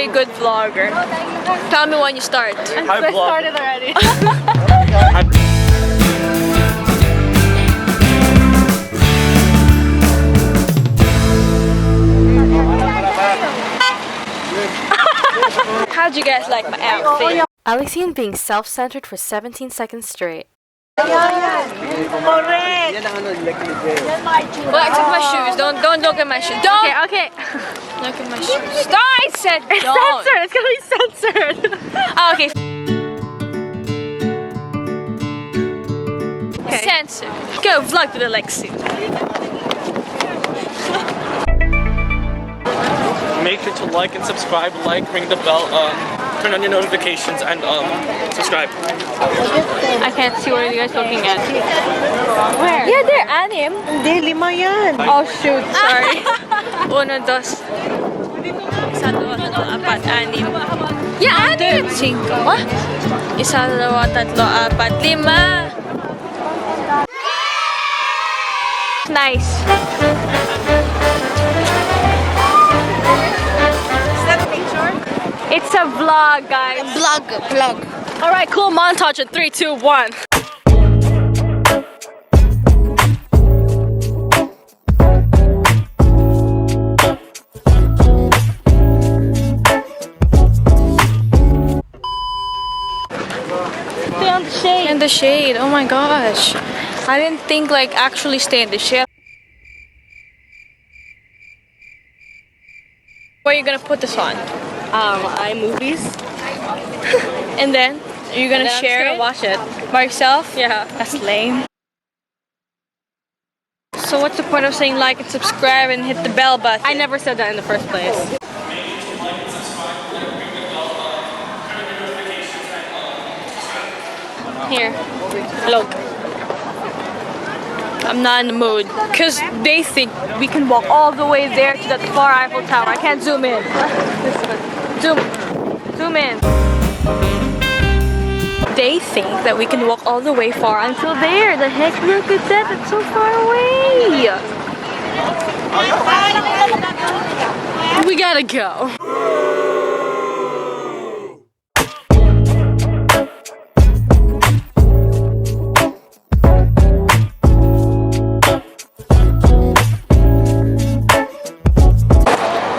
very good vlogger. Tell me when you start. I started already. How'd you guys like my outfit? Alexene being self-centered for 17 seconds straight. Well, I took my shoes. Don't look at my shoes. Don't. Okay. Look at my shoes. Stop! I said don't. Censored. It's gonna be censored. Oh, okay. Censored. Go vlog with Alexene. Make sure to like and subscribe, ring the bell, turn on your notifications, and subscribe. I can't see what you guys looking at. Where? Yeah, they're anim. Hindi, 5 yan. Oh shoot, sorry. 1, 2, 1, 2, 3, 4, 6. Yeah, anim. 5. What? 1, 2, 3, 4, 5. Nice. It's a vlog, guys. Vlog. Alright, cool montage in 3, 2, 1. Stay on the shade. In the shade, oh my gosh. I didn't think like actually stay in the shade. Where are you gonna put this on? iMovies. And then, are you gonna share it? Watch it. By yourself? Yeah. That's lame. So what's the point of saying like and subscribe and hit the bell button? I never said that in the first place. Here, look. I'm not in the mood. Because they think we can walk all the way there to that far Eiffel Tower. I can't zoom in. Zoom in. They think that we can walk all the way far until there. The heck, look at that. It's so far away. We gotta go.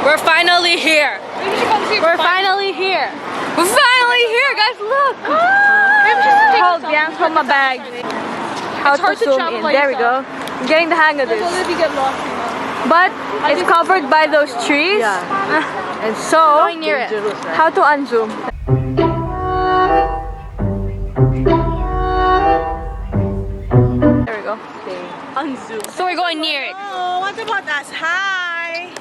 We're finally here. We're finally here. We're finally here, guys. Look. Hold Bianca, hold my bag. How to zoom in? There we go. I'm getting the hang of this. But it's covered by those trees. Yeah. And so, Going near it. how to unzoom? There we go. Unzoom. So we're going near it. Oh, what about us? Hi.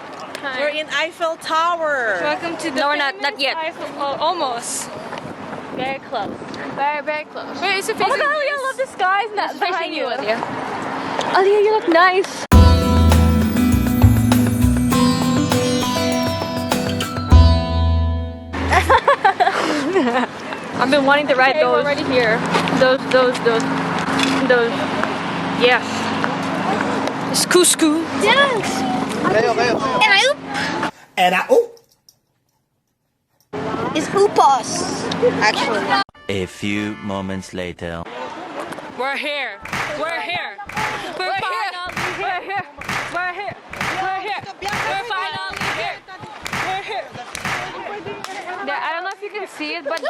We're in Eiffel Tower. Welcome to the. No, we're not yet. Oh, almost. Very close. Very close. Wait, is it Oh facing my god, you? Aliyah, I love this guy. It's not Facing behind you, you. Aliyah. Aliyah, you look nice. I've been wanting to ride those. We're already here. Those. Yes. It's couscous. Yes. And it's Upos, actually. A few moments later. We're here. We're here. We're here. We're here. We're here. We're here. We're finally here. We're here. There, I don't know if you can see it, but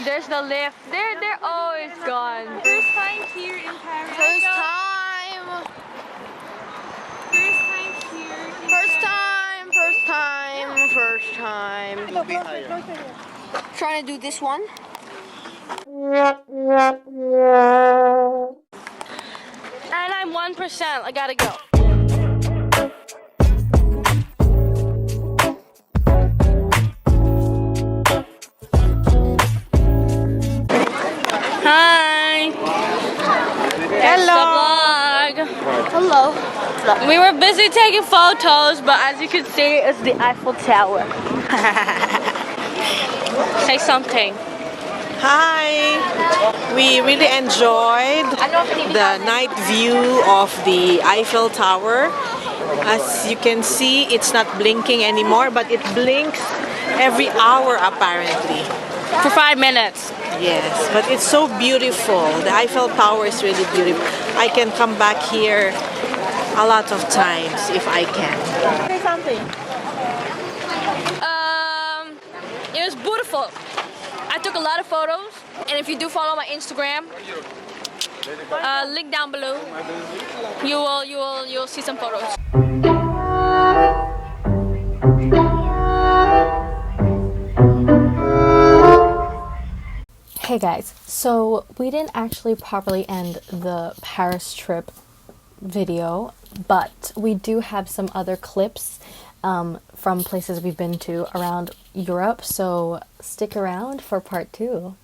there's the lift. There. Oh, it's gone. First time here in Paris. First time. First time. Trying to do this one. And I'm 1%. I gotta go. Hi. Hello. The vlog. Hello. We were busy taking photos, but as you can see, it's the Eiffel Tower. Say something. Hi. We really enjoyed the night view of the Eiffel Tower. As you can see, it's not blinking anymore, but it blinks every hour apparently. For 5 minutes. Yes, but it's so beautiful. The Eiffel Tower is really beautiful. I can come back here a lot of times if I can. Say something. It was beautiful. I took a lot of photos, and if you do follow my Instagram, link down below, you'll see some photos. Hey guys, so we didn't actually properly end the Paris trip video, but we do have some other clips from places we've been to around Europe, so stick around for part 2.